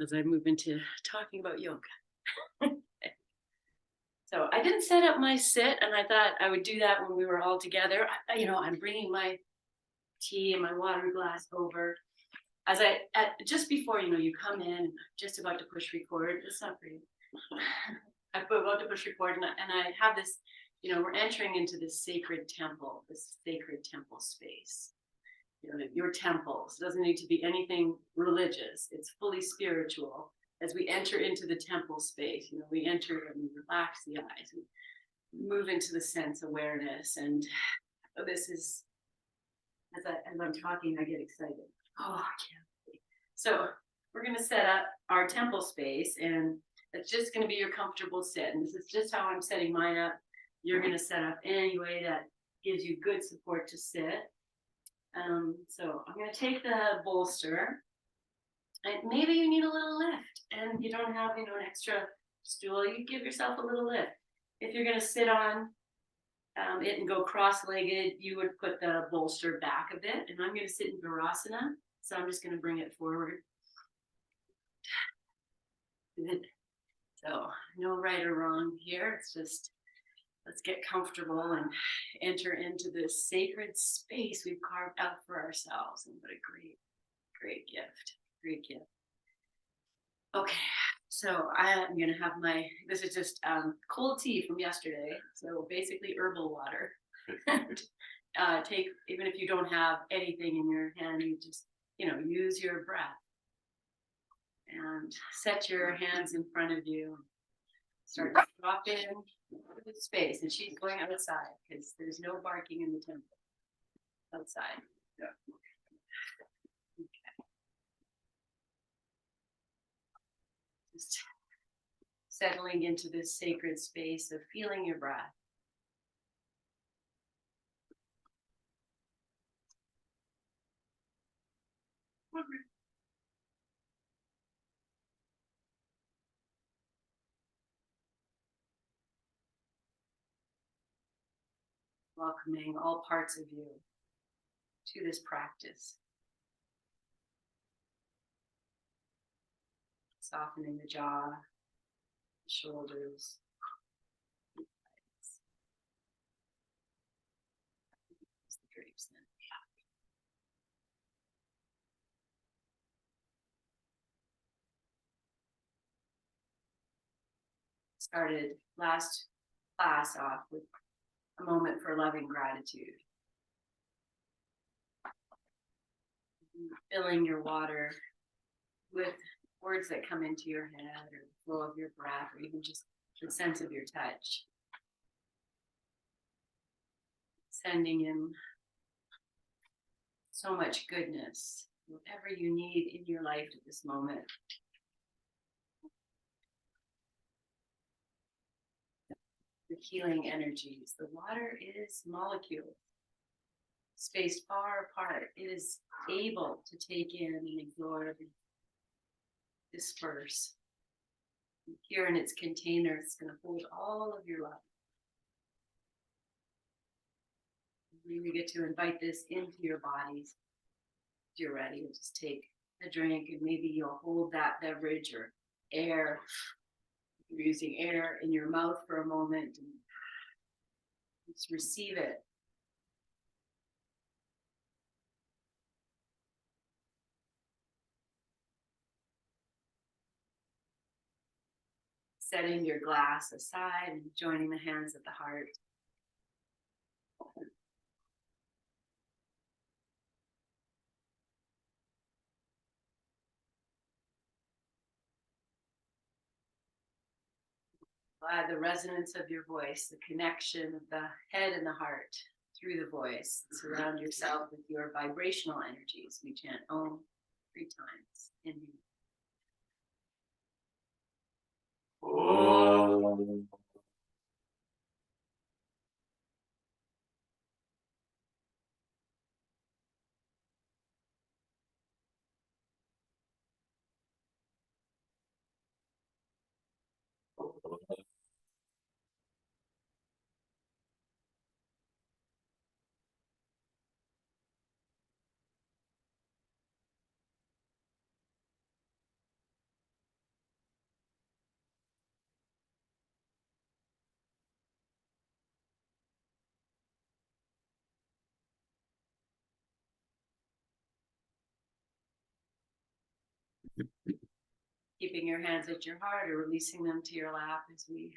as I move into talking about yoga. So I didn't set up my sit, and I thought I would do that when we were all together. I'm bringing my tea and my water glass over. Just before you come in, just about to push record. It's not for you. I'm about to push record, and I have this. We're entering into this sacred temple space. Your temples. It doesn't need to be anything religious. It's fully spiritual. As we enter into the temple space, we enter and we relax the eyes, we move into the sense awareness. And this is, as I'm talking, I get excited. Oh, I can't wait. So we're going to set up our temple space, and it's just going to be your comfortable sit. And this is just how I'm setting mine up. You're going to set up any way that gives you good support to sit. So I'm going to take the bolster, and maybe you need a little lift and you don't have, an extra stool. You give yourself a little lift. If you're going to sit on it and go cross-legged, you would put the bolster back a bit, and I'm going to sit in Virasana. So I'm just going to bring it forward. So no right or wrong here. It's just, let's get comfortable and enter into this sacred space we've carved out for ourselves. And what a great, great gift. Great gift. Okay, so I'm going to have this is just cold tea from yesterday. So basically herbal water. Even if you don't have anything in your hand, you just, use your breath. And set your hands in front of you. Start to drop in the space, and she's going outside because there's no barking in the temple. Outside. Yeah. Okay. Just settling into this sacred space of feeling your breath. Welcoming all parts of you to this practice. Softening the jaw, the shoulders. The drapes then. Started last class off with a moment for loving gratitude. Filling your water with words that come into your head, or the flow of your breath, or even just the sense of your touch. Sending in so much goodness, whatever you need in your life at this moment. The healing energies. The water is molecules spaced far apart. It is able to take in and absorb and disperse. And here in its container, it's going to hold all of your love. You get to invite this into your bodies. If you're ready, you'll just take a drink, and maybe you'll hold that beverage or air. You're using air in your mouth for a moment and just receive it. Setting your glass aside and joining the hands at the heart. The resonance of your voice, the connection of the head and the heart through the voice. Surround yourself with your vibrational energies. We chant Om 3 times. Inhale. Om. Keeping your hands at your heart or releasing them to your lap as we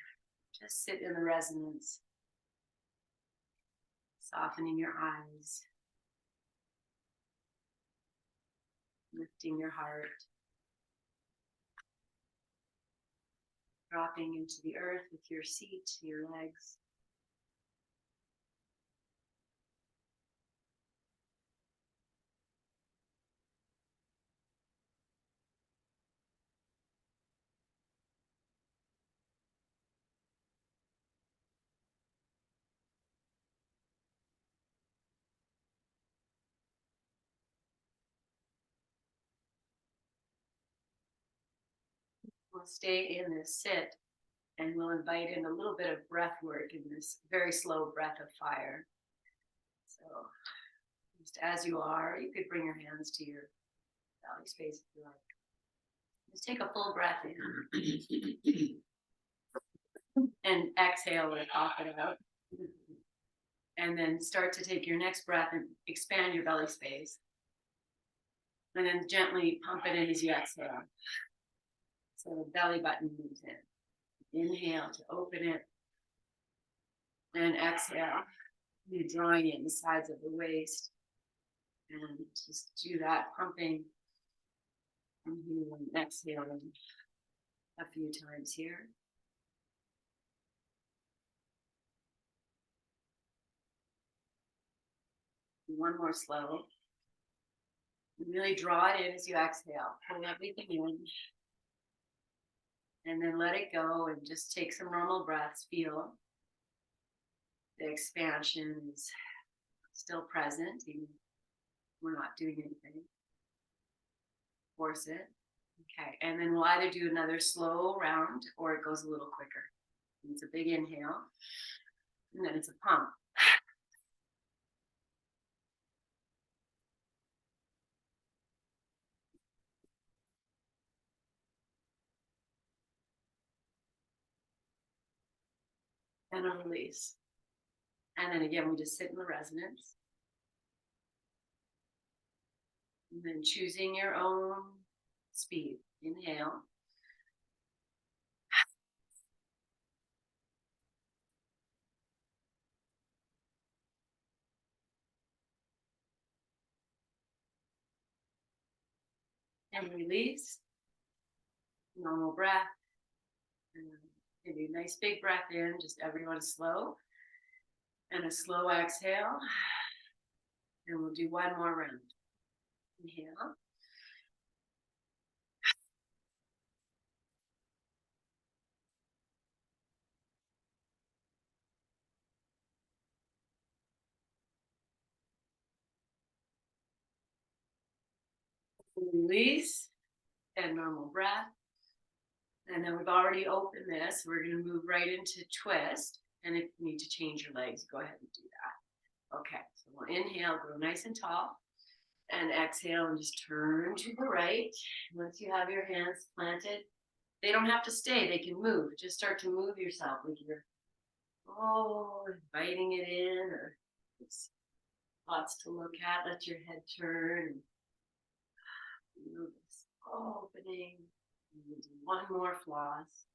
just sit in the resonance. Softening your eyes. Lifting your heart. Dropping into the earth with your seat, your legs. We'll stay in this sit and we'll invite in a little bit of breath work in this very slow breath of fire. So just as you are, you could bring your hands to your belly space if you like. Just take a full breath in and exhale or cough it out. And then start to take your next breath and expand your belly space. And then gently pump it in as you exhale. So the belly button moves in. Inhale to open it. And exhale. You're drawing in the sides of the waist. And just do that pumping. And exhaling a few times here. One more slow. Really draw it in as you exhale. Pull everything in. And then let it go and just take some normal breaths. Feel the expansion is still present. Even if we're not doing anything. Force it. Okay. And then we'll either do another slow round or it goes a little quicker. It's a big inhale. And then it's a pump. And a release. And then again, we just sit in the resonance. And then choosing your own speed. Inhale. And release. Normal breath. And maybe a nice big breath in, just everyone slow. And a slow exhale. And we'll do one more round. Inhale. Release. And normal breath. And then we've already opened this. We're going to move right into twist. And if you need to change your legs, go ahead and do that. Okay, so we'll inhale, grow nice and tall. And exhale and just turn to the right. Once you have your hands planted, they don't have to stay, they can move. Just start to move yourself like you're, inviting it in, or it's lots to look at. Let your head turn. Move this opening. And then do one more floss.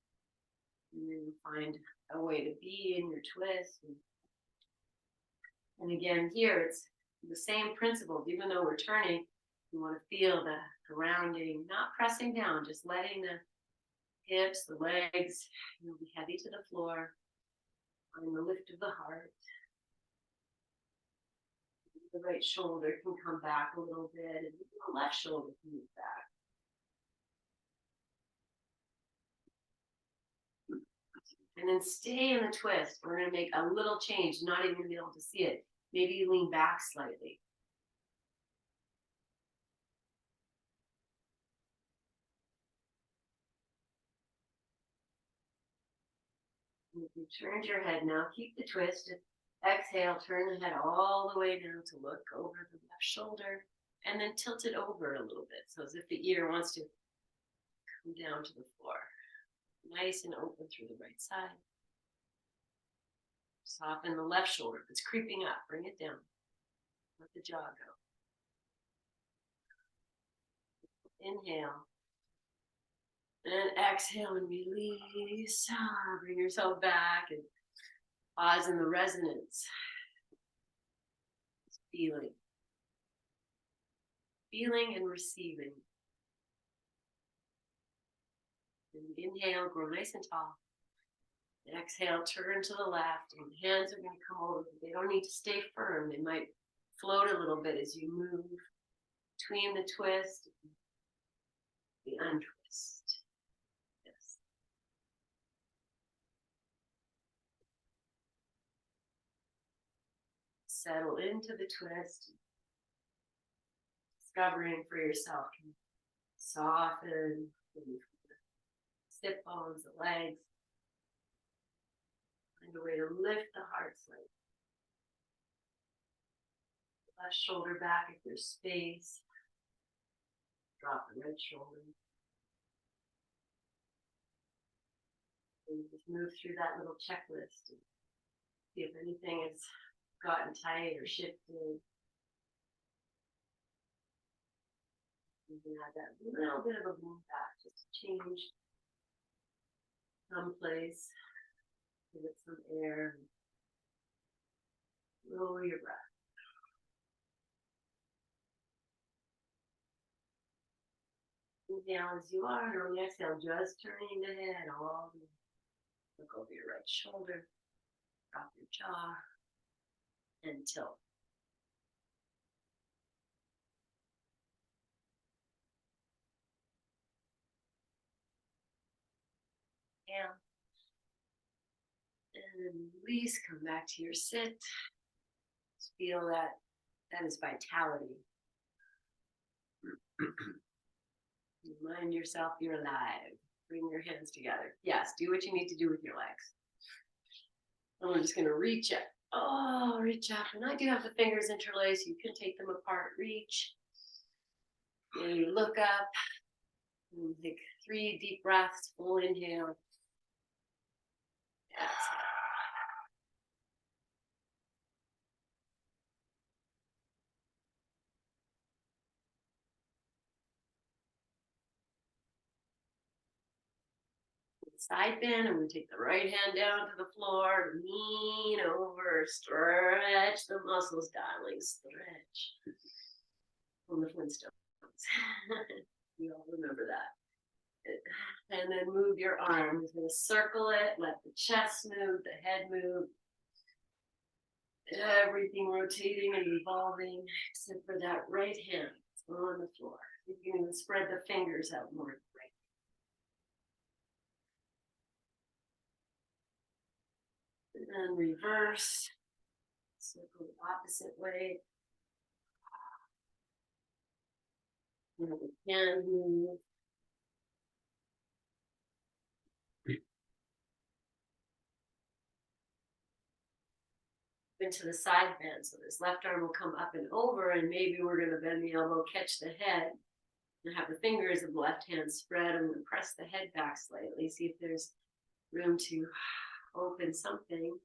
And then find a way to be in your twist. And again, here it's the same principles. Even though we're turning, you want to feel the grounding, not pressing down, just letting the hips, the legs, be heavy to the floor. Find the lift of the heart. The right shoulder can come back a little bit, and the left shoulder can move back. And then stay in the twist. We're going to make a little change, not even going to be able to see it. Maybe you lean back slightly. If you turned your head now, keep the twist. Exhale, turn the head all the way down to look over the left shoulder, and then tilt it over a little bit, so as if the ear wants to come down to the floor. Nice and open through the right side. Soften the left shoulder. If it's creeping up, bring it down. Let the jaw go. Inhale. And exhale and release. Bring yourself back and pause in the resonance. Feeling. Feeling and receiving. And inhale, grow nice and tall. And exhale, turn to the left. And the hands are going to come over. They don't need to stay firm. They might float a little bit as you move between the twist and the untwist. Yes. Settle into the twist. Discovering for yourself. Can soften the sit bones, the legs. Find a way to lift the heart slightly. Left shoulder back if there's space. Drop the right shoulder. And just move through that little checklist and see if anything has gotten tight or shifted. You can add that little bit of a move back, just to change someplace. Give it some air. Lower your breath. Inhale as you are, and on the exhale, just turning the head all the way. Look over your right shoulder, drop your jaw, and tilt. Inhale. And release, come back to your sit. Just feel that is vitality. Remind yourself you're alive. Bring your hands together. Yes, do what you need to do with your legs. And we're just going to reach up. Oh, reach up. And I do have the fingers interlaced. You can take them apart. Reach. And you look up. And take 3 deep breaths. Full inhale. Exhale. Side bend, and we take the right hand down to the floor, lean over, stretch the muscles, darling, stretch. From the Flintstones. You all remember that. And then move your arms. We're going to circle it, let the chest move, the head move. Everything rotating and revolving, except for that right hand on the floor. You can even spread the fingers out more. And reverse, circle the opposite way. And we can move. Into the side bend, so this left arm will come up and over, and maybe we're going to bend the elbow, catch the head, and have the fingers of the left hand spread, and press the head back slightly. See if there's room to open something.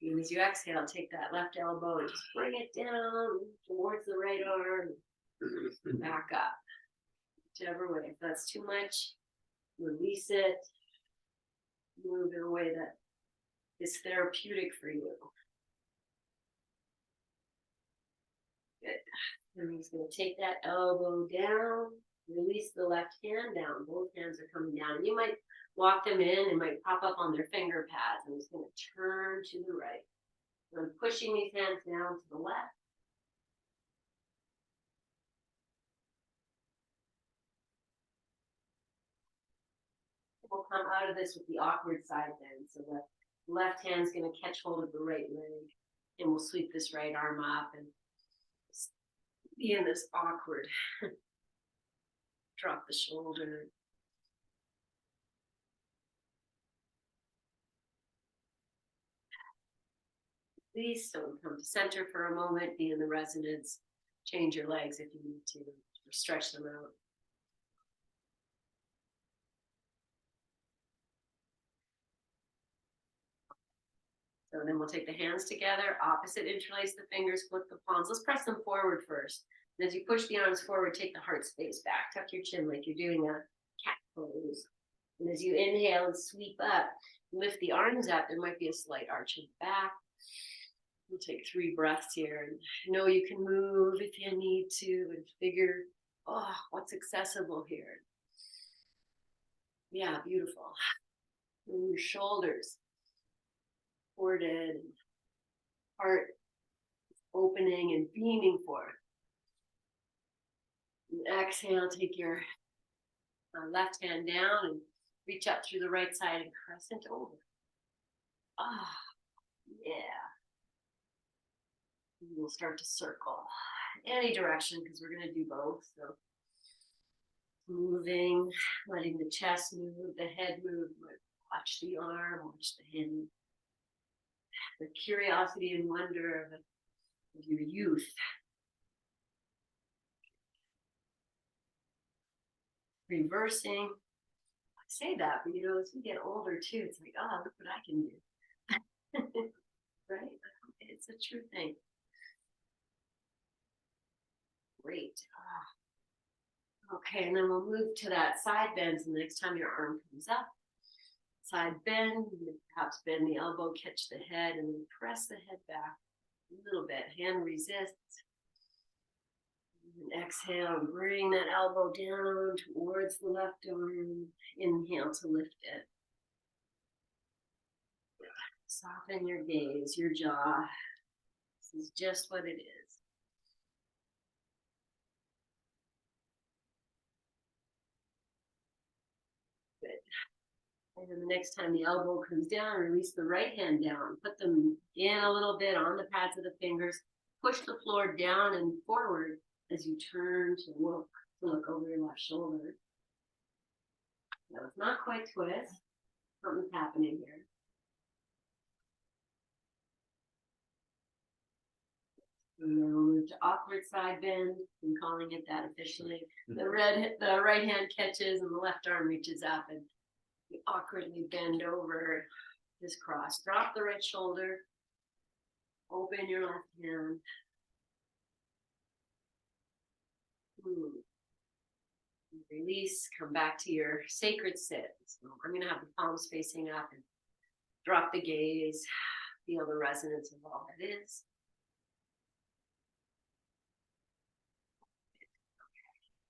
And as you exhale, take that left elbow and just bring it down towards the right arm, back up. Whichever way. If that's too much, release it. Move in a way that is therapeutic for you. Good. And he's going to take that elbow down, release the left hand down. Both hands are coming down. And you might walk them in and might pop up on their finger pads. I'm just going to turn to the right. So I'm pushing these hands down to the left. We'll come out of this with the awkward side bend. So the left hand's going to catch hold of the right leg, and we'll sweep this right arm up and be in this awkward. Drop the shoulder. Please don't come to center for a moment. Be in the resonance. Change your legs if you need to, or stretch them out. So then we'll take the hands together, opposite interlace the fingers, flip the palms. Let's press them forward first. And as you push the arms forward, take the heart space back. Tuck your chin like you're doing a cat pose. And as you inhale and sweep up, lift the arms up, there might be a slight arch in the back. We'll take 3 breaths here. And know you can move if you need to and figure, oh, what's accessible here. Yeah, beautiful. And your shoulders supported, heart opening and beaming forward. And exhale, take your left hand down and reach up through the right side and crescent over. Ah, yeah. And we'll start to circle any direction because we're going to do both. So moving, letting the chest move, the head move, watch the arm, watch the hand. The curiosity and wonder of your youth. Reversing. I say that, but as we get older too, it's like, oh, look what I can do. Right? It's a true thing. Great. Okay, and then we'll move to that side bend. So the next time your arm comes up, side bend, perhaps bend the elbow, catch the head, and then press the head back a little bit. Hand resists. And exhale, and bring that elbow down towards the left arm. Inhale to lift it. Soften your gaze, your jaw. This is just what it is. Good. And then the next time the elbow comes down, release the right hand down. Put them in a little bit on the pads of the fingers. Push the floor down and forward as you turn to look over your left shoulder. No, it's not quite twist. Something's happening here. And then we'll move to awkward side bend. I'm calling it that officially. The right hand catches and the left arm reaches up and you awkwardly bend over, just cross. Drop the right shoulder. Open your left hand. Release, come back to your sacred sit. So I'm going to have the palms facing up and drop the gaze. Feel the resonance of all that is.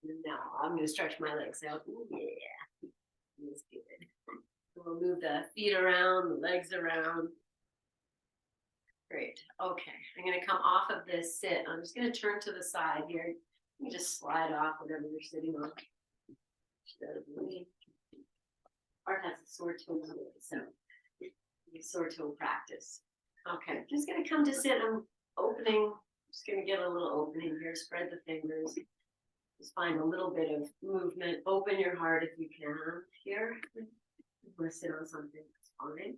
And now I'm going to stretch my legs out. Ooh, yeah, that's good. So we'll move the feet around, the legs around. Great. Okay, I'm going to come off of this sit. I'm just going to turn to the side here. You just slide off whatever you're sitting on. Art has a sore toe, so sore toe practice. Okay, I'm just going to come to sit. I'm opening. Just going to get a little opening here. Spread the fingers. Just find a little bit of movement. Open your heart if you can here. Or sit on something, that's fine.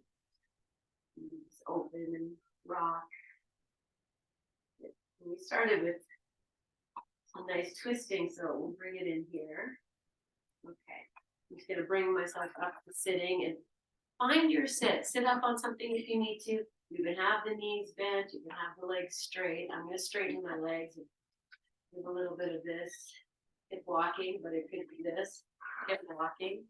Just open and rock. We started with some nice twisting, so we'll bring it in here. Okay, I'm just going to bring myself up to sitting and find your sit. Sit up on something if you need to. You can have the knees bent. You can have the legs straight. I'm going to straighten my legs and give a little bit of this. Hip walking, but it could be this. Hip walking.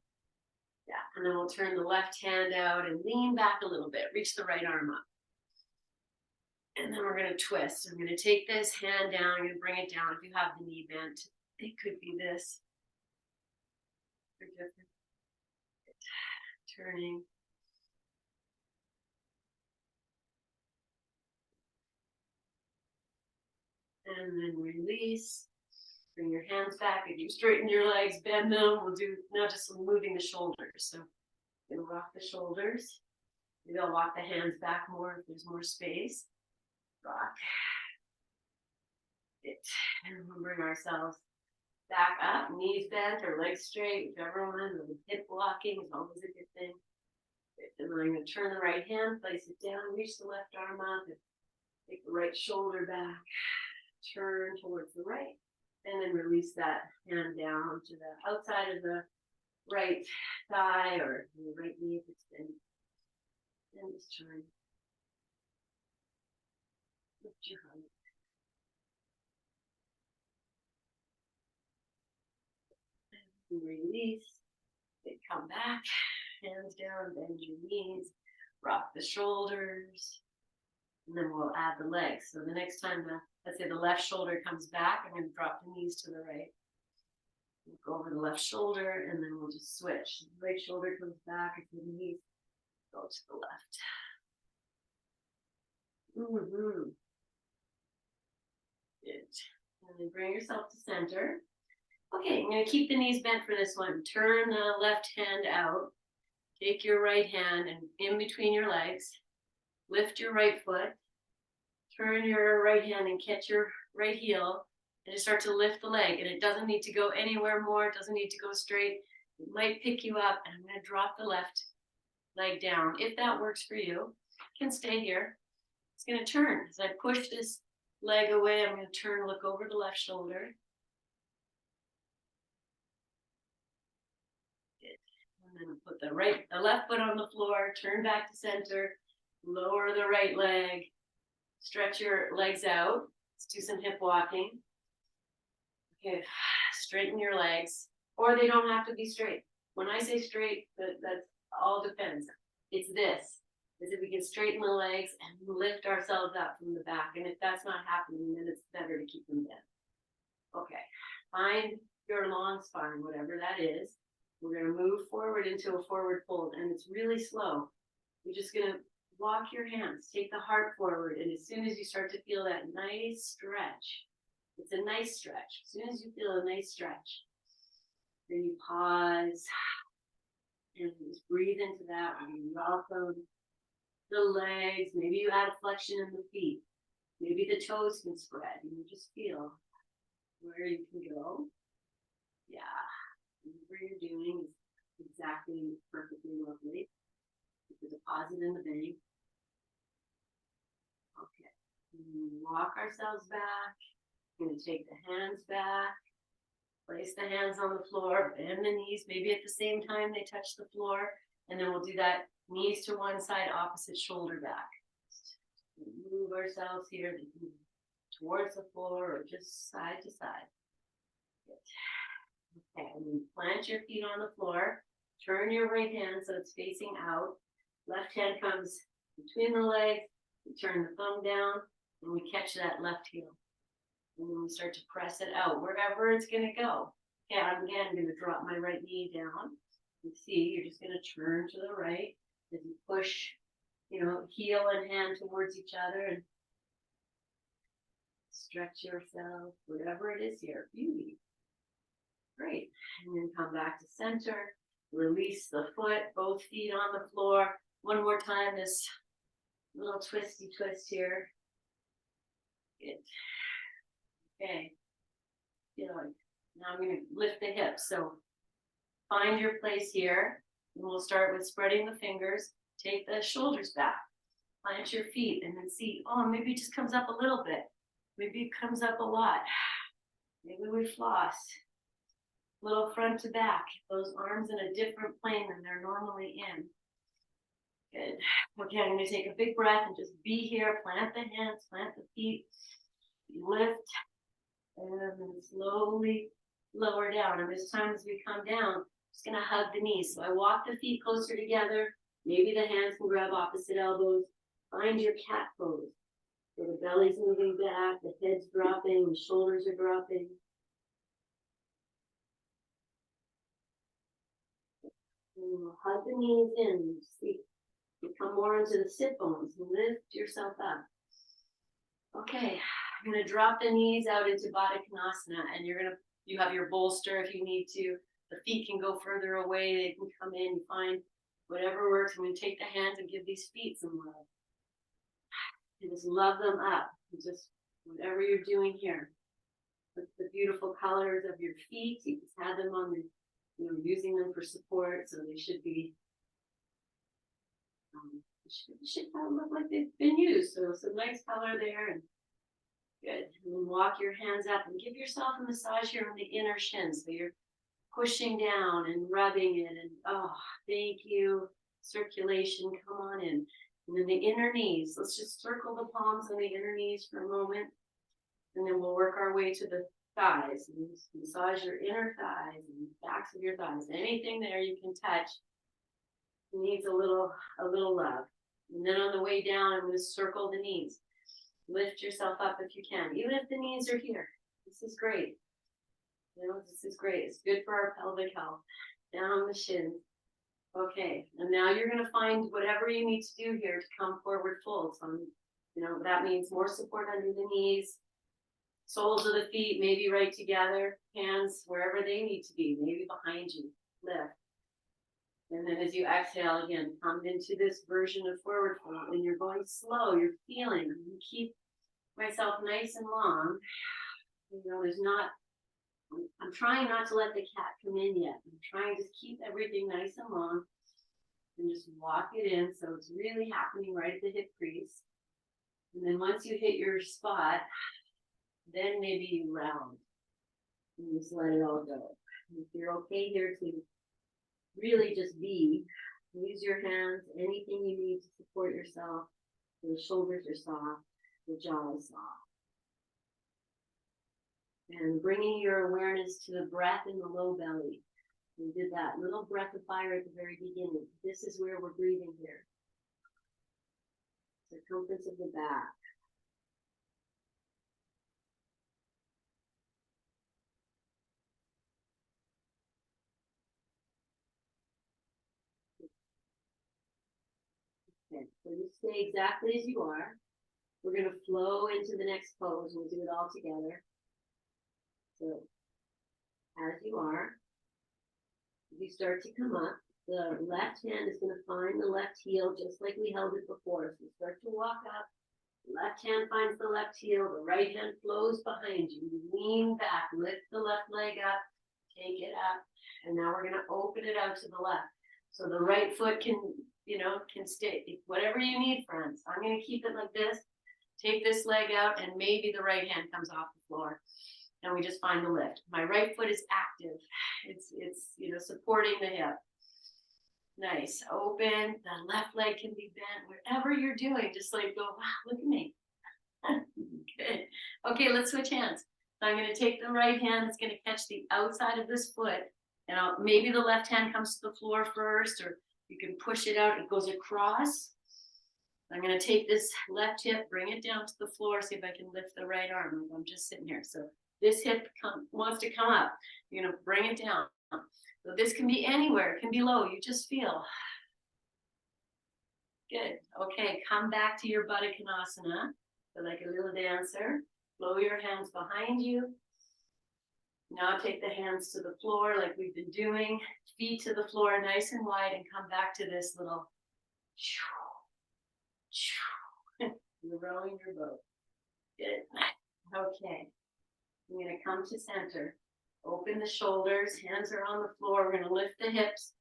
Yeah, and then we'll turn the left hand out and lean back a little bit. Reach the right arm up. And then we're going to twist. I'm going to take this hand down. I'm going to bring it down. If you have the knee bent, it could be this. Turning. And then release. Bring your hands back. If you straighten your legs, bend them. We'll do now just moving the shoulders. So you'll rock the shoulders. Maybe I'll walk the hands back more if there's more space. Rock. It. And we'll bring ourselves back up, knees bent or legs straight, whichever one. Hip walking is always a good thing. And then I'm going to turn the right hand, place it down, reach the left arm up, and take the right shoulder back. Turn towards the right, and then release that hand down to the outside of the right thigh or the right knee if it's bent. And just turn. Lift your heart. And release. Okay, come back, hands down, bend your knees, rock the shoulders, and then we'll add the legs. So the next time let's say the left shoulder comes back, I'm going to drop the knees to the right. We'll go over the left shoulder, and then we'll just switch. The right shoulder comes back, and the knees go to the left. Mm-hmm. Good. And then bring yourself to center. Okay, I'm going to keep the knees bent for this one. Turn the left hand out. Take your right hand and in between your legs. Lift your right foot. Turn your right hand and catch your right heel. And just start to lift the leg. And it doesn't need to go anywhere more. It doesn't need to go straight. It might pick you up. And I'm going to drop the left leg down. If that works for you, you can stay here. It's going to turn. As I push this leg away, I'm going to turn, look over the left shoulder. And then put the left foot on the floor, turn back to center, lower the right leg, stretch your legs out. Let's do some hip walking. Okay, straighten your legs, or they don't have to be straight. When I say straight, that all depends. It's this, is if we can straighten the legs and lift ourselves up from the back. And if that's not happening, then it's better to keep them bent. Okay, find your long spine, whatever that is. We're going to move forward into a forward fold, and it's really slow. You're just going to walk your hands, take the heart forward, and as soon as you start to feel that nice stretch, it's a nice stretch. As soon as you feel a nice stretch, then you pause and just breathe into that. You welcome the legs. Maybe you add flexion in the feet. Maybe the toes can spread, and you just feel where you can go. Yeah. Whatever you're doing is exactly perfectly lovely. Put the deposit in the bank. Okay. Walk ourselves back. We're going to take the hands back. Place the hands on the floor. Bend the knees. Maybe at the same time they touch the floor. And then we'll do that knees to one side, opposite shoulder back. Move ourselves here towards the floor or just side to side. Good. Okay, and then plant your feet on the floor. Turn your right hand so it's facing out. Left hand comes between the legs. We turn the thumb down and we catch that left heel. And then we start to press it out wherever it's going to go. Okay, I'm again going to drop my right knee down. You see, you're just going to turn to the right as you push, heel and hand towards each other and stretch yourself, whatever it is here. Beauty. Great. And then come back to center. Release the foot, both feet on the floor. One more time, this little twisty twist here. Good. Okay. Good. Now I'm going to lift the hips. So find your place here. And we'll start with spreading the fingers. Take the shoulders back. Plant your feet and then see, maybe it just comes up a little bit. Maybe it comes up a lot. Maybe we floss. Little front to back, those arms in a different plane than they're normally in. Good. Okay, I'm going to take a big breath and just be here. Plant the hands, plant the feet, lift, and then slowly lower down. And as time as we come down, I'm just going to hug the knees. So I walk the feet closer together. Maybe the hands can grab opposite elbows. Find your cat pose. So the belly's moving back, the head's dropping, the shoulders are dropping. Hug the knees in. You come more into the sit bones and lift yourself up. Okay, I'm going to drop the knees out into Baddha Konasana, and you have your bolster if you need to. The feet can go further away. They can come in. Find whatever works. I'm going to take the hands and give these feet some love. And just love them up. And just whatever you're doing here. With the beautiful colors of your feet. You just have them on the using them for support, so they should be, should kind of look like they've been used. So some nice color there, and good. And then walk your hands up and give yourself a massage here on the inner shin. So you're pushing down and rubbing it, and thank you. Circulation, come on in. And then the inner knees. Let's just circle the palms on the inner knees for a moment, and then we'll work our way to the thighs. And massage your inner thighs and backs of your thighs. Anything there you can touch needs a little love. And then on the way down, I'm going to circle the knees. Lift yourself up if you can, even if the knees are here. This is great. You know, this is great. It's good for our pelvic health. Down the shins. Okay, and now you're going to find whatever you need to do here to come forward fold. So, you know, that means more support under the knees, soles of the feet maybe right together, hands wherever they need to be, maybe behind you. Lift. And then as you exhale again, come into this version of forward fold, and you're going slow. You're feeling. You keep myself nice and long. You know, I'm trying not to let the cat come in yet. I'm trying to keep everything nice and long and just walk it in so it's really happening right at the hip crease. And then once you hit your spot, then maybe you round and just let it all go. And if you're okay here to really just be, use your hands, anything you need to support yourself. The shoulders are soft, the jaw is soft. And bringing your awareness to the breath in the low belly. We did that little breath of fire at the very beginning. This is where we're breathing here. Circumference of the back. Okay, so you stay exactly as you are. We're going to flow into the next pose. We'll do it all together. So, as you are, you start to come up. The left hand is going to find the left heel just like we held it before. So you start to walk up. Left hand finds the left heel. The right hand flows behind you. You lean back, lift the left leg up, take it up. And now we're going to open it out to the left. So the right foot can stay. Whatever you need, friends. I'm going to keep it like this. Take this leg out, and maybe the right hand comes off the floor. And we just find the lift. My right foot is active. It's supporting the hip. Nice. Open. The left leg can be bent. Whatever you're doing, just like go, wow, look at me. Good. Okay, let's switch hands. So I'm going to take the right hand. It's going to catch the outside of this foot. And maybe the left hand comes to the floor first, or you can push it out. It goes across. I'm going to take this left hip, bring it down to the floor, see if I can lift the right arm. I'm just sitting here. So this hip wants to come up. You're going to bring it down. So this can be anywhere. It can be low. You just feel. Good. Okay, come back to your Baddha Konasana. So like a little dancer. Flow your hands behind you. Now take the hands to the floor like we've been doing. Feet to the floor nice and wide, and come back to this little. You're rowing your boat. Good. Okay. I'm going to come to center. Open the shoulders. Hands are on the floor. We're going to lift the hips.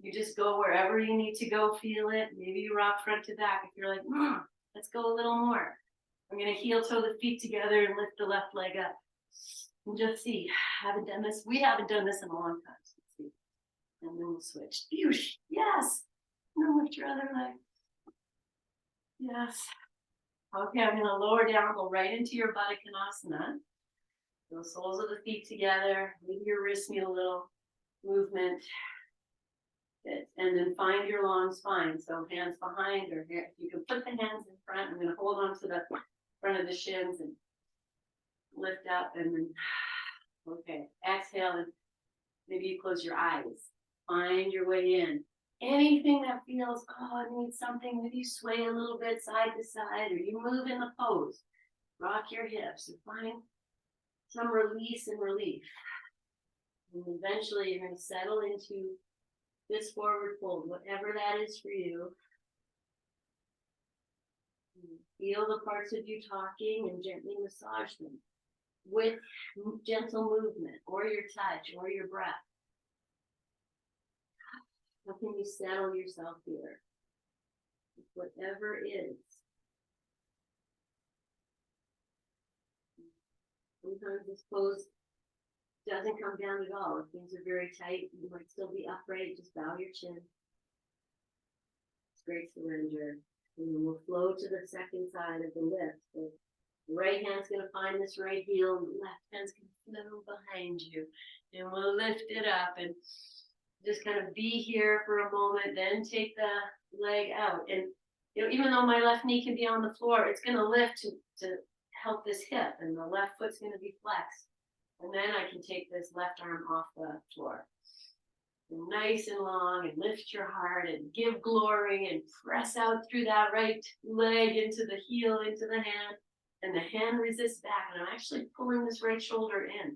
You just go wherever you need to go. Feel it. Maybe you rock front to back. If you're like, let's go a little more. I'm going to heel toe the feet together and lift the left leg up. And just see. Haven't done this. We haven't done this in a long time. So let's see. And then we'll switch. Yes. Now lift your other leg. Yes. Okay, I'm going to lower down, go right into your Baddha Konasana. The soles of the feet together. Maybe your wrists need a little movement. Good. And then find your long spine. So hands behind, or you can put the hands in front. I'm going to hold on to the front of the shins and lift up, and then, okay, exhale, and maybe you close your eyes. Find your way in. Anything that feels, I need something, maybe you sway a little bit side to side, or you move in the pose. Rock your hips and find some release and relief. And eventually you're going to settle into this forward fold, whatever that is for you. Feel the parts of you talking and gently massage them with gentle movement, or your touch, or your breath. How can you settle yourself here? Whatever is. Sometimes this pose doesn't come down at all. If things are very tight, you might still be upright. Just bow your chin. It's great surrender. And then we'll flow to the second side of the lift. So Right hand's gonna find this right heel, and the left hand's gonna flow behind you. And we'll lift it up and just kind of be here for a moment, then take the leg out. And even though my left knee can be on the floor, it's gonna lift to help this hip, and the left foot's gonna be flexed. And then I can take this left arm off the floor. And nice and long, and lift your heart and give glory and press out through that right leg into the heel, into the hand. And the hand resists back, and I'm actually pulling this right shoulder in.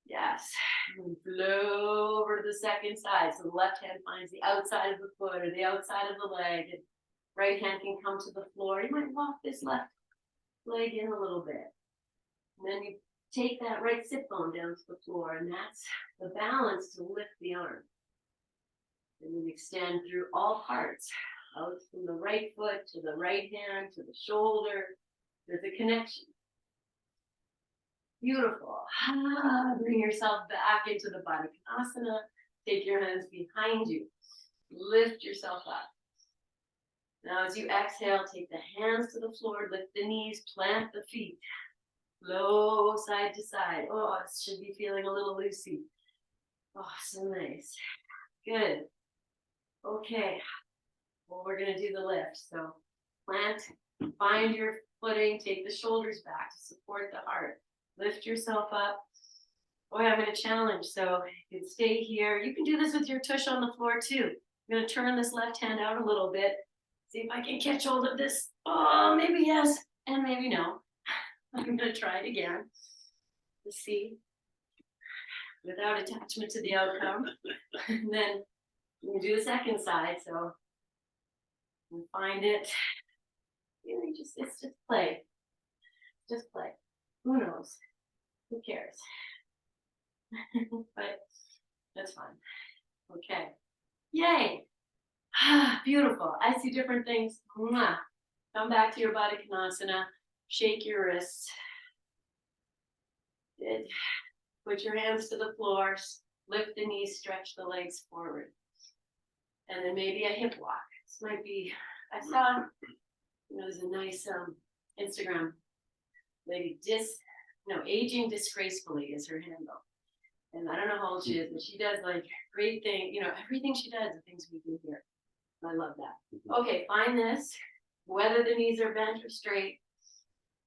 Yes. And flow over to the second side. So the left hand finds the outside of the foot or the outside of the leg. And right hand can come to the floor. You might walk this left leg in a little bit. And then you take that right sit bone down to the floor, and that's the balance to lift the arm. And then extend through all parts, out from the right foot to the right hand to the shoulder. There's a connection. Beautiful. Bring yourself back into the Baddha Konasana. Take your hands behind you. Lift yourself up. Now as you exhale, take the hands to the floor, lift the knees, plant the feet. Flow side to side. Oh, it should be feeling a little loosey. Oh, so nice. Good. Okay. Well, we're going to do the lift. So plant, find your footing, take the shoulders back to support the heart. Lift yourself up. Boy, I'm going to challenge. So you can stay here. You can do this with your tush on the floor too. I'm going to turn this left hand out a little bit. See if I can catch hold of this. Oh, maybe yes, and maybe no. I'm going to try it again. Let's see. Without attachment to the outcome. And then we'll do the second side. So we'll find it. Really it's just play. Just play. Who knows? Who cares? But that's fun. Okay. Yay. Beautiful. I see different things. Mwah. Come back to your Baddha Konasana. Shake your wrists. Good. Put your hands to the floor. Lift the knees, stretch the legs forward. And then maybe a hip walk. This might be, I saw, there's a nice Instagram lady, Aging Disgracefully is her handle. And I don't know how old she is, but she does like great things, everything she does, the things we do here. I love that. Okay, find this, whether the knees are bent or straight,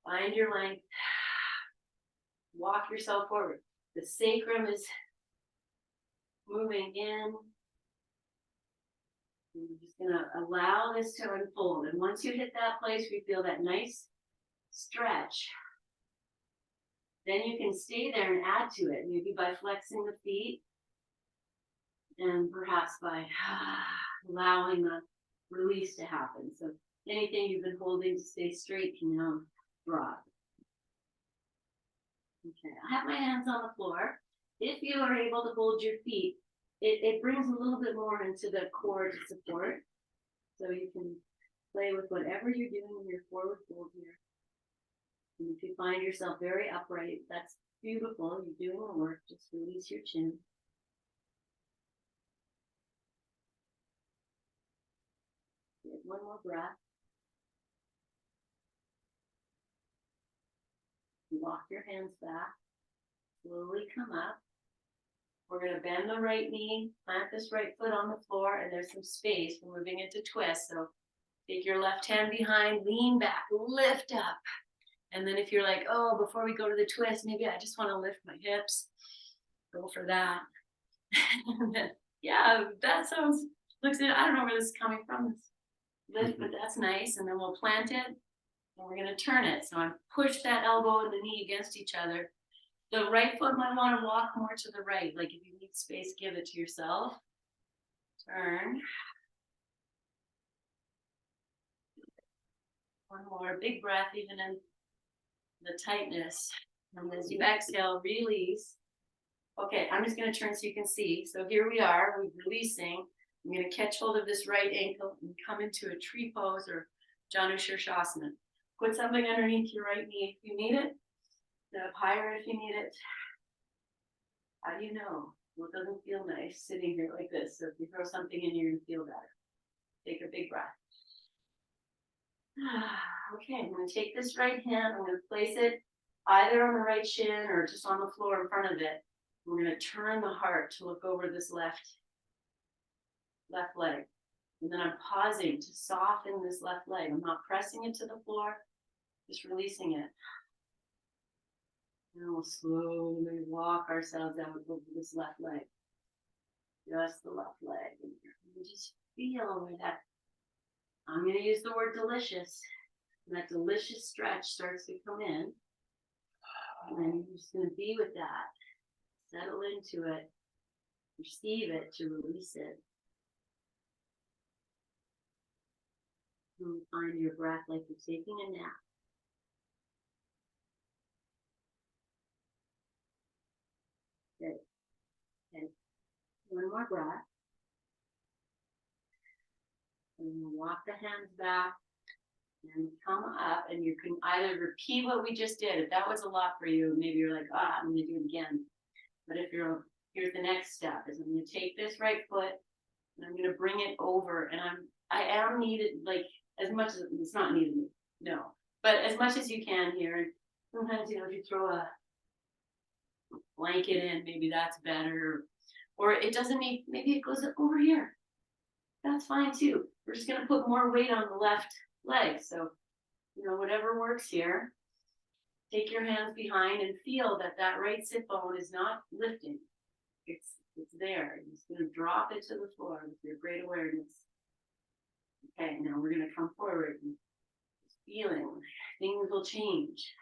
find your length, walk yourself forward. The sacrum is moving in. We're just gonna allow this to unfold. And once you hit that place, we feel that nice stretch. Then you can stay there and add to it, maybe by flexing the feet and perhaps by allowing the release to happen. So anything you've been holding to stay straight can now drop. Okay, I have my hands on the floor. If you are able to hold your feet, it brings a little bit more into the core to support. So you can play with whatever you're doing in your forward fold here. And if you find yourself very upright, that's beautiful. You're doing the work. Just release your chin. Get one more breath. Walk your hands back. Slowly come up. We're going to bend the right knee, plant this right foot on the floor, and there's some space. We're moving into twist. So take your left hand behind, lean back, lift up. And then if you're like, oh, before we go to the twist, maybe I just want to lift my hips, go for that. Then, yeah, that looks good. I don't know where this is coming from, this lift, but that's nice. And then we'll plant it, and we're going to turn it. So I push that elbow and the knee against each other. The right foot might want to walk more to the right. Like if you need space, give it to yourself. Turn. One more big breath, even in the tightness. And as you exhale, release. Okay, I'm just going to turn so you can see. So here we are, we're releasing. I'm going to catch hold of this right ankle and come into a tree pose or Janu Shirshasana. Put something underneath your right knee if you need it. Up higher if you need it. How do you know? Well, it doesn't feel nice sitting here like this. So if you throw something in, you're going to feel better. Take a big breath. Okay, I'm gonna take this right hand, I'm gonna place it either on the right shin or just on the floor in front of it. We're gonna turn the heart to look over this left leg. And then I'm pausing to soften this left leg. I'm not pressing it to the floor, just releasing it. And we'll slowly walk ourselves out over this left leg. Just the left leg. And just feel where that, I'm going to use the word delicious. And that delicious stretch starts to come in. And then you're just going to be with that. Settle into it. Receive it to release it. And find your breath like you're taking a nap. Good. Okay. One more breath. And walk the hands back and come up, and you can either repeat what we just did. If that was a lot for you, maybe you're like, I'm going to do it again. But if you're, here's the next step is I'm going to take this right foot and I'm going to bring it over, and I am needed, like, as much as it's not needed, no, but as much as you can here. And sometimes, if you throw a blanket in, maybe that's better, or it doesn't need, maybe it goes over here. That's fine too. We're just going to put more weight on the left leg. So, whatever works here. Take your hands behind and feel that that right sit bone is not lifting. It's there. You're just going to drop it to the floor with your great awareness. Okay, now we're going to come forward and feeling things will change.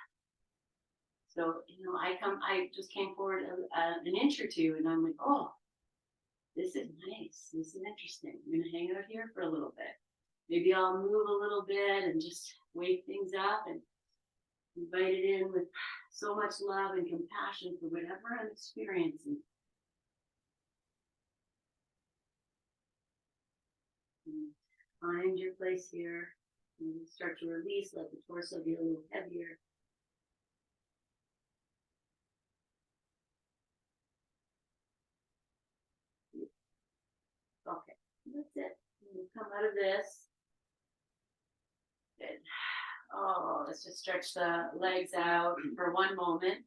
So, I just came forward an inch or two, and I'm like, oh, this is nice. This is interesting. I'm going to hang out here for a little bit. Maybe I'll move a little bit and just wake things up and invite it in with so much love and compassion for whatever I'm experiencing. And find your place here. And start to release, let the torso be a little heavier. Okay, that's it. We'll come out of this. Good. Oh, let's just stretch the legs out for one moment.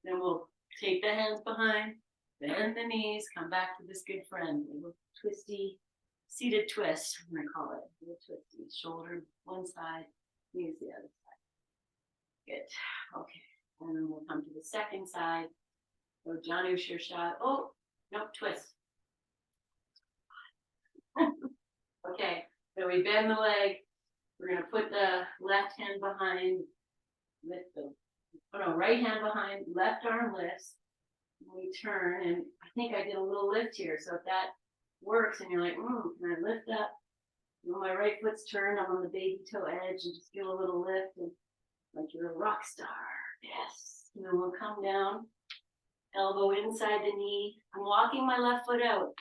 Then we'll take the hands behind, bend the knees, come back to this good friend. A little twisty, seated twist, I'm going to call it. A little twisty. Shoulder one side, knees the other side. Good. Okay. And then we'll come to the second side. So Janu Shirsha. Oh, nope, twist. Okay, so we bend the leg. We're going to put the left hand behind, lift the, right hand behind, left arm lifts. And we turn, and I think I did a little lift here. So if that works and you're like, can I lift up? My right foot's turned, I'm on the baby toe edge, and just feel a little lift, and like you're a rock star. Yes. And then we'll come down, elbow inside the knee. I'm walking my left foot out.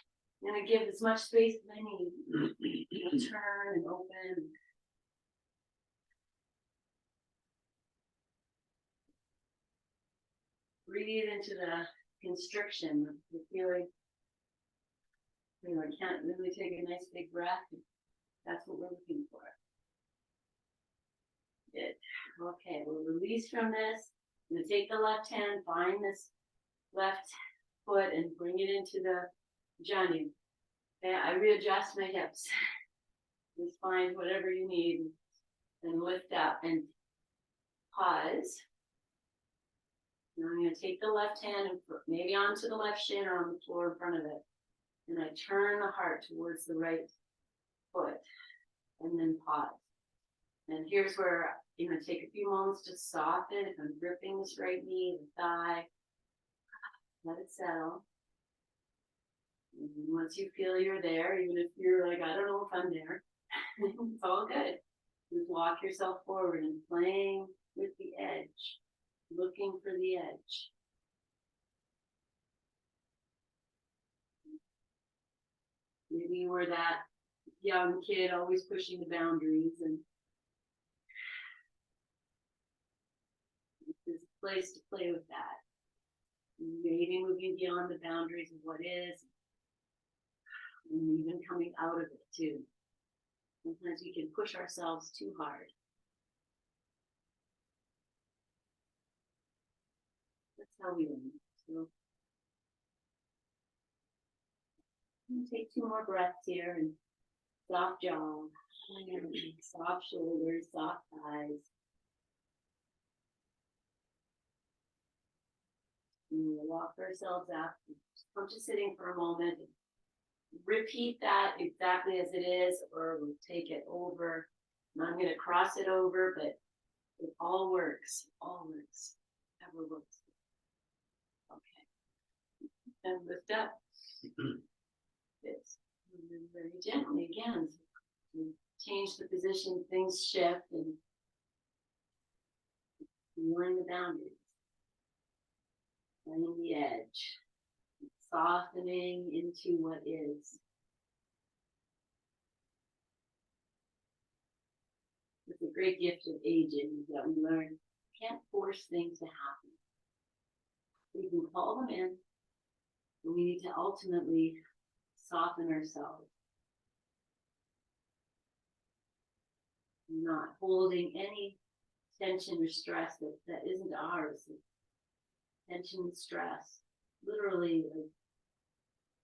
I'm going to give as much space as I need. Turn and open. Breathe into the constriction, the feeling. I can't really take a nice big breath. That's what we're looking for. Good. Okay, we'll release from this. I'm going to take the left hand, find this left foot, and bring it into the janu. Okay, I readjust my hips. Just find whatever you need and lift up and pause. Now I'm going to take the left hand and put maybe onto the left shin or on the floor in front of it. And I turn the heart towards the right foot and then pause. And here's where take a few moments to soften. If I'm gripping this right knee, the thigh, let it settle. And once you feel you're there, even if you're like, I don't know if I'm there, it's all good. Just walk yourself forward and playing with the edge, looking for the edge. Maybe you were that young kid always pushing the boundaries, and there's a place to play with that. Maybe moving beyond the boundaries of what is, and even coming out of it too. Sometimes we can push ourselves too hard. how we learn. So take 2 more breaths here and soft jaw, soft shoulders, soft thighs. And we'll walk ourselves up. Come to sitting for a moment. Repeat that exactly as it is, or we'll take it over. And I'm going to cross it over, but it all works. All works. Ever works. Okay. And lift up. This. And then very gently again. Change the position, things shift, and feeling the boundaries. Letting the edge. Softening into what is. It's a great gift of aging that we learn. Can't force things to happen. We can call them in, but we need to ultimately soften ourselves. Not holding any tension or stress that isn't ours. Tension and stress literally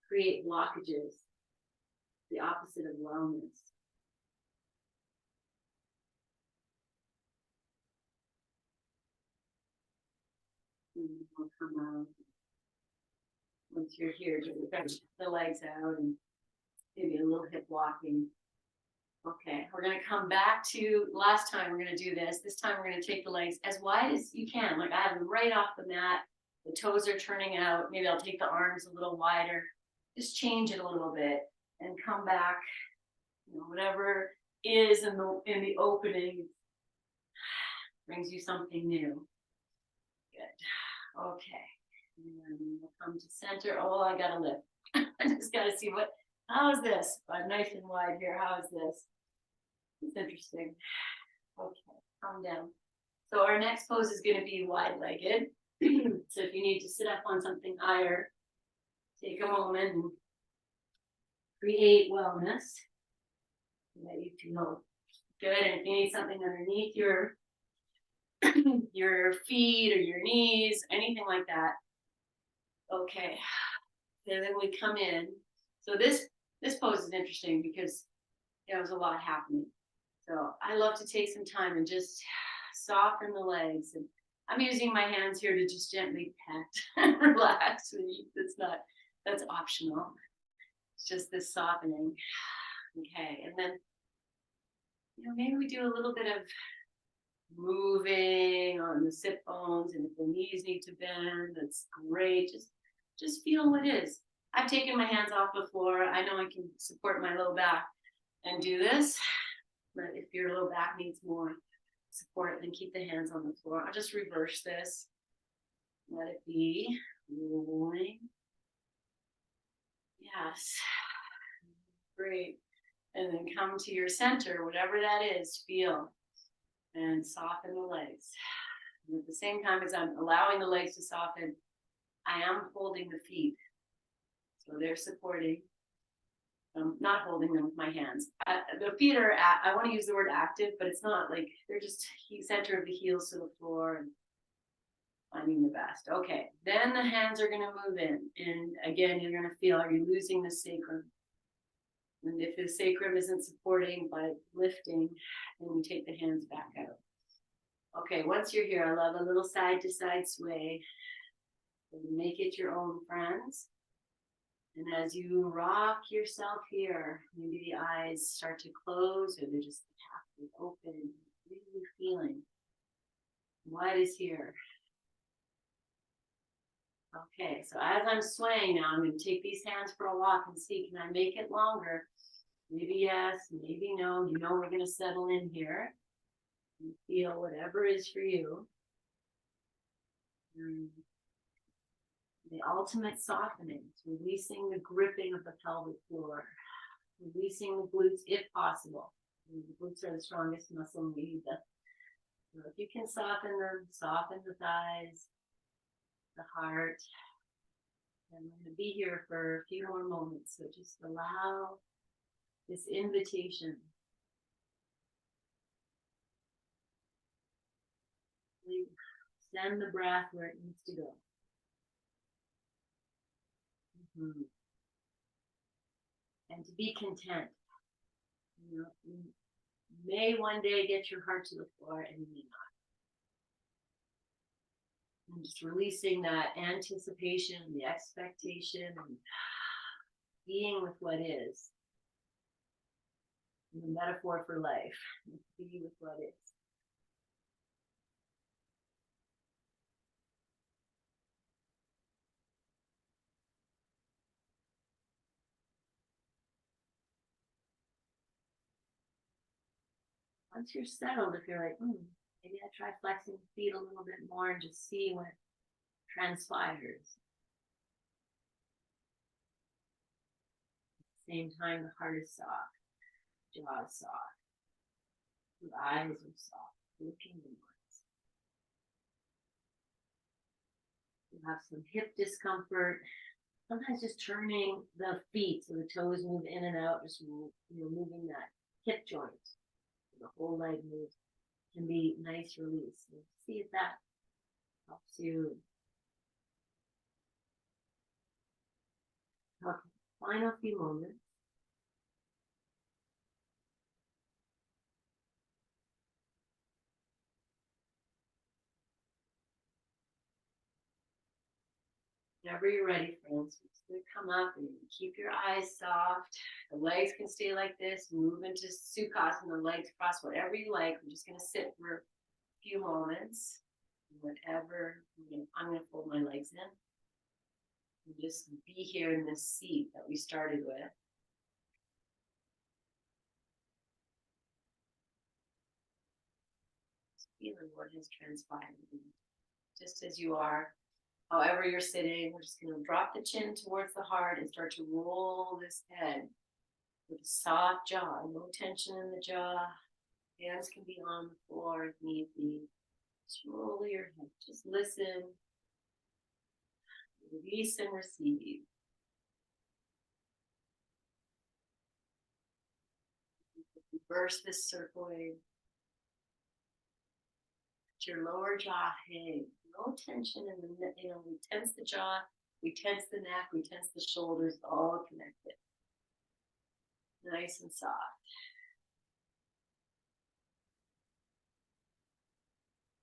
create blockages, the opposite of wellness. And we'll come out. Once you're here, just stretch the legs out and maybe a little hip walking. Okay, we're going to come back to last time we're going to do this. This time we're going to take the legs as wide as you can. Like I have them right off the mat. The toes are turning out. Maybe I'll take the arms a little wider. Just change it a little bit and come back. Whatever is in the opening brings you something new. Good. Okay. And we'll come to center. Oh, I got to lift. I just got to see how is this? I'm nice and wide here. How is this? It's interesting. Okay, calm down. So our next pose is going to be wide-legged. So if you need to sit up on something higher, take a moment and create wellness so that you feel good. And if you need something underneath your feet or your knees, anything like that. Okay. And then we come in. So this pose is interesting because there's a lot happening. So I love to take some time and just soften the legs. And I'm using my hands here to just gently pet and relax. That's optional. It's just this softening. Okay, and then maybe we do a little bit of moving on the sit bones, and if the knees need to bend, that's great. Just feel what is. I've taken my hands off the floor. I know I can support my low back and do this, but if your low back needs more support, then keep the hands on the floor. I'll just reverse this. Let it be. Rolling. Yes. Great. And then come to your center, whatever that is, feel and soften the legs. And at the same time as I'm allowing the legs to soften, I am holding the feet. So they're supporting. I'm not holding them with my hands. The feet are, I want to use the word active, but it's not like they're just center of the heels to the floor and finding the best. Okay, then the hands are going to move in. And again, you're going to feel, are you losing the sacrum? And if the sacrum isn't supporting by lifting, then we take the hands back out. Okay, once you're here, I love a little side to side sway. Make it your own, friends. And as you rock yourself here, maybe the eyes start to close or they're just halfway open, really feeling what is here. Okay, so as I'm swaying now, I'm going to take these hands for a walk and see, can I make it longer? Maybe yes, maybe no. We're going to settle in here and feel whatever is for you. The ultimate softening, releasing the gripping of the pelvic floor, releasing the glutes if possible. The glutes are the strongest muscle in the body. So if you can soften them, soften the thighs, the heart. And I'm going to be here for a few more moments. So just allow this invitation. Send the breath where it needs to go. And to be content. You know, you may one day get your heart to the floor and you may not. And just releasing that anticipation, the expectation, and being with what is. The metaphor for life. Be with what is. Once you're settled, if you're like, maybe I try flexing the feet a little bit more and just see what transpires. At the same time, the heart is soft, jaw is soft, the eyes are soft, looking inwards. You have some hip discomfort. Sometimes just turning the feet so the toes move in and out, just moving that hip joint. The whole leg moves can be nice release. So see if that helps you. Okay, final few moments. Whenever you're ready, friends, it's going to come up and keep your eyes soft. The legs can stay like this. Move into Sukhasana, the legs cross, whatever you like. We're just going to sit for a few moments. Whatever, I'm going to fold my legs in. And just be here in this seat that we started with. Just feeling what has transpired. Just as you are. However you're sitting, we're just going to drop the chin towards the heart and start to roll this head with a soft jaw, no tension in the jaw. Hands can be on the floor if need be. Just roll your head. Just listen. Release and receive. Reverse this circling. Let your lower jaw hang. No tension in the neck. We tense the jaw, we tense the neck, we tense the shoulders, all connected. Nice and soft.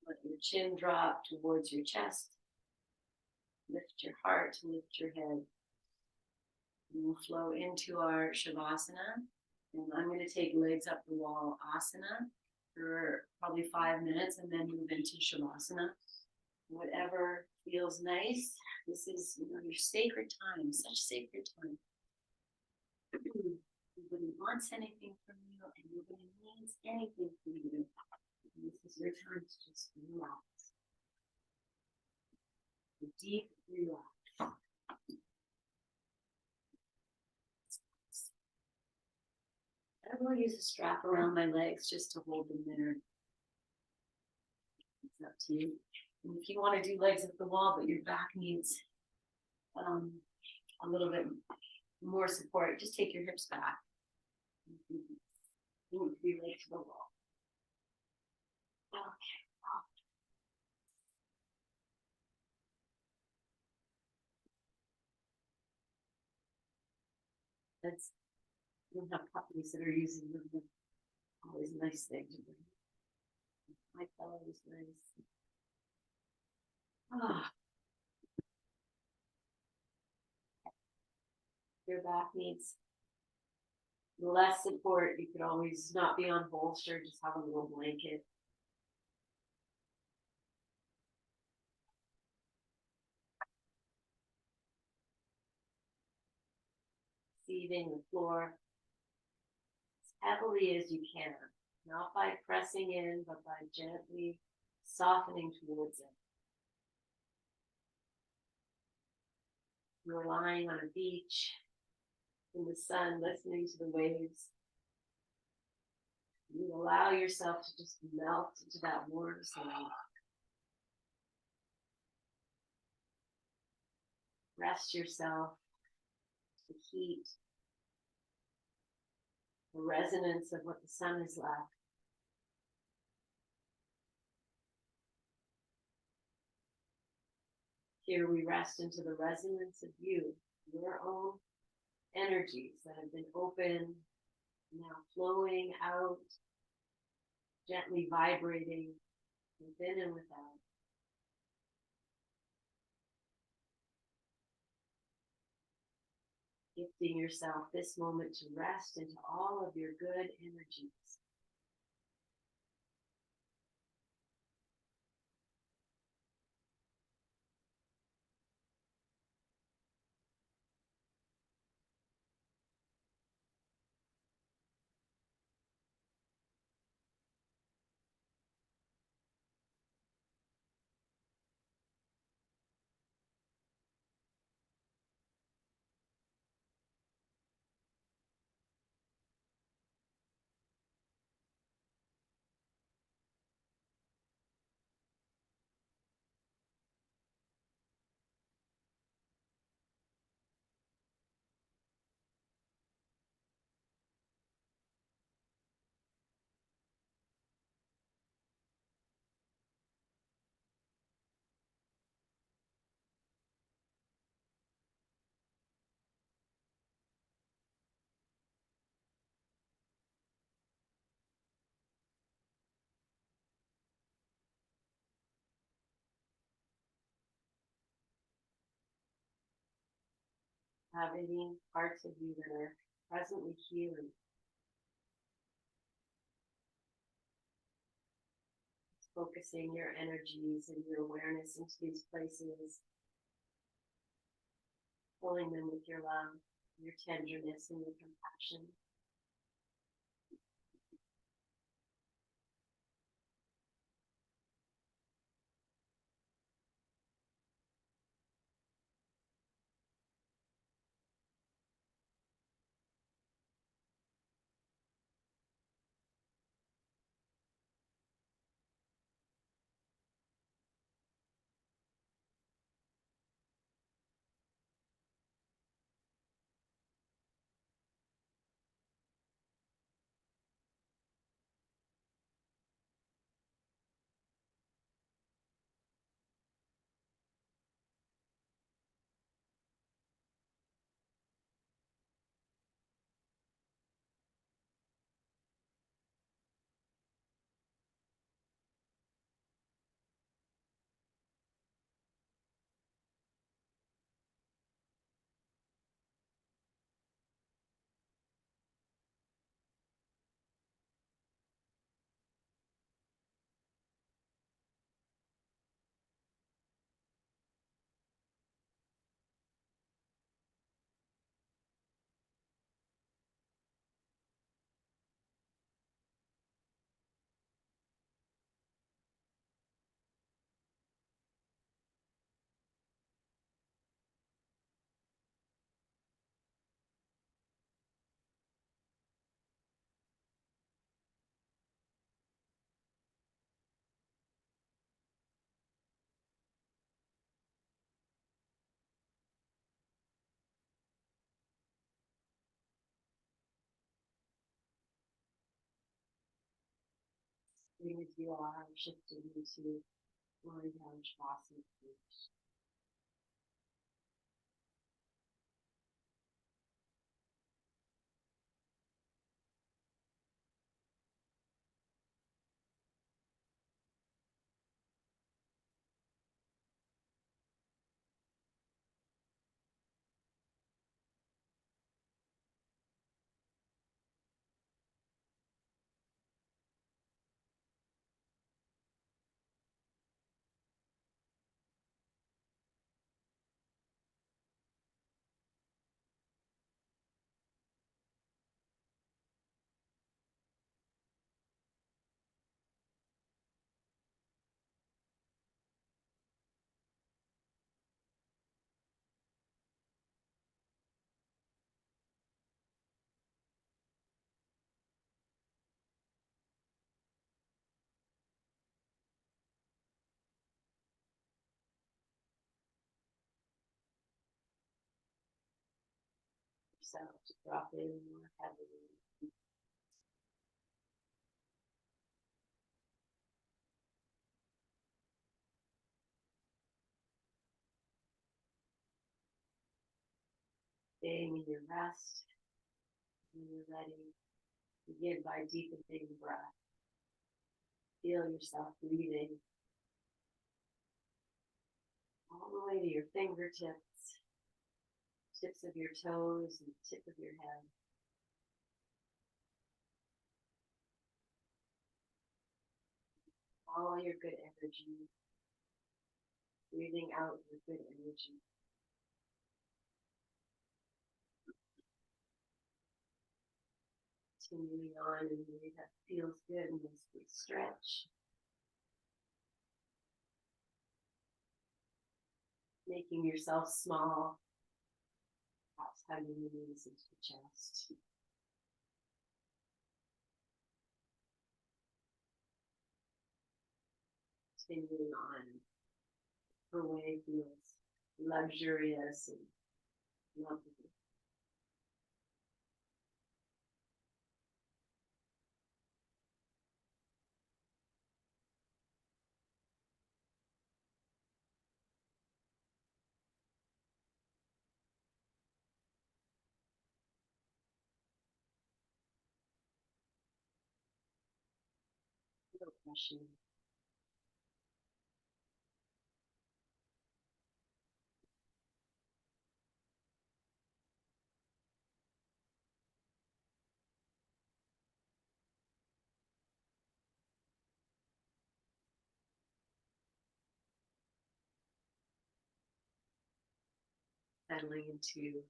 Let your chin drop towards your chest. Lift your heart to lift your head. And we'll flow into our Shavasana. And I'm going to take legs up the wall asana for probably 5 minutes and then move into Shavasana. Whatever feels nice. This is your sacred time, such sacred time. Nobody wants anything from you and nobody needs anything from you. And this is your time to just relax. A deep relax. I will use a strap around my legs just to hold them there. It's up to you. And if you want to do legs at the wall, but your back needs a little bit more support, just take your hips back. Move your legs to the wall. Okay. That's, we don't have puppies that are using them. Always a nice thing to do. My fellow is nice. Ah. Your back needs less support. You could always not be on bolster, just have a little blanket. Seating the floor as heavily as you can, not by pressing in, but by gently softening towards it. You're lying on a beach in the sun, listening to the waves. You allow yourself to just melt into that warm sun. Rest yourself, the heat, the resonance of what the sun has left. Here we rest into the resonance of you, your own energies that have been open, now flowing out, gently vibrating within and without. Gifting yourself this moment to rest into all of your good energies. Have any parts of you that are presently healing. Focusing your energies and your awareness into these places, filling them with your love, your tenderness, and your compassion. Being with you are shifting into lying down Shavasana. Yourself to drop in more heavily. staying in your rest. When you're ready, begin by deepening the breath. Feel yourself breathing all the way to your fingertips, tips of your toes, and the tip of your head. All your good energy, breathing out your good energy. Continuing on in a way that feels good and as we stretch. Making yourself small. Perhaps hugging your knees into the chest. Continuing on. Her way feels luxurious and lovely. No pressure. Settling into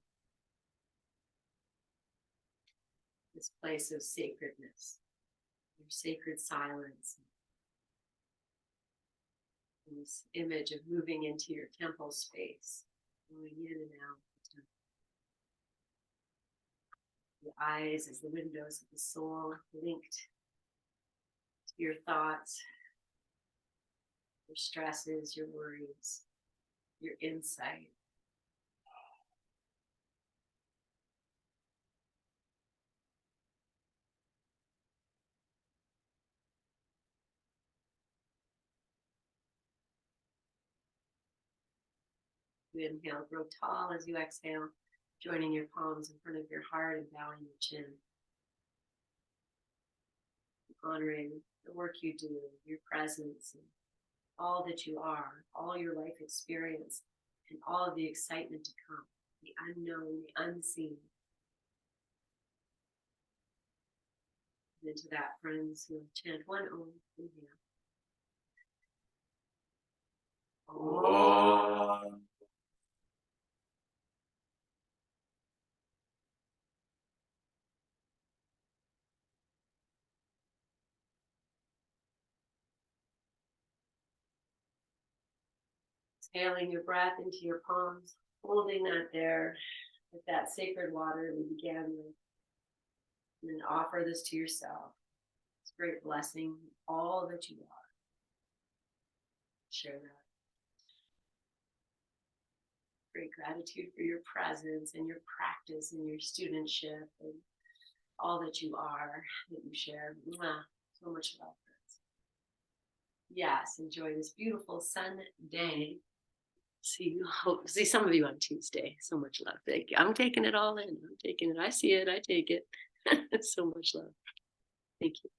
this place of sacredness, your sacred silence, and this image of moving into your temple space, going in and out. The eyes as the windows of the soul, linked to your thoughts, your stresses, your worries, your insight. You inhale, grow tall as you exhale, joining your palms in front of your heart and bowing your chin. Honoring the work you do, your presence, and all that you are, all your life experience, and all of the excitement to come, the unknown, the unseen. And into that, friends, we'll chant one Om in here. Om. Exhaling your breath into your palms, holding that there with that sacred water we began with. And then offer this to yourself. It's a great blessing, all that you are. Share that. Great gratitude for your presence and your practice and your studentship and all that you are, that you share. Mwah. So much love, friends. Yes, enjoy this beautiful sun day. See some of you on Tuesday. So much love. Thank you. I'm taking it all in. I'm taking it. I see it. I take it. So much love. Thank you.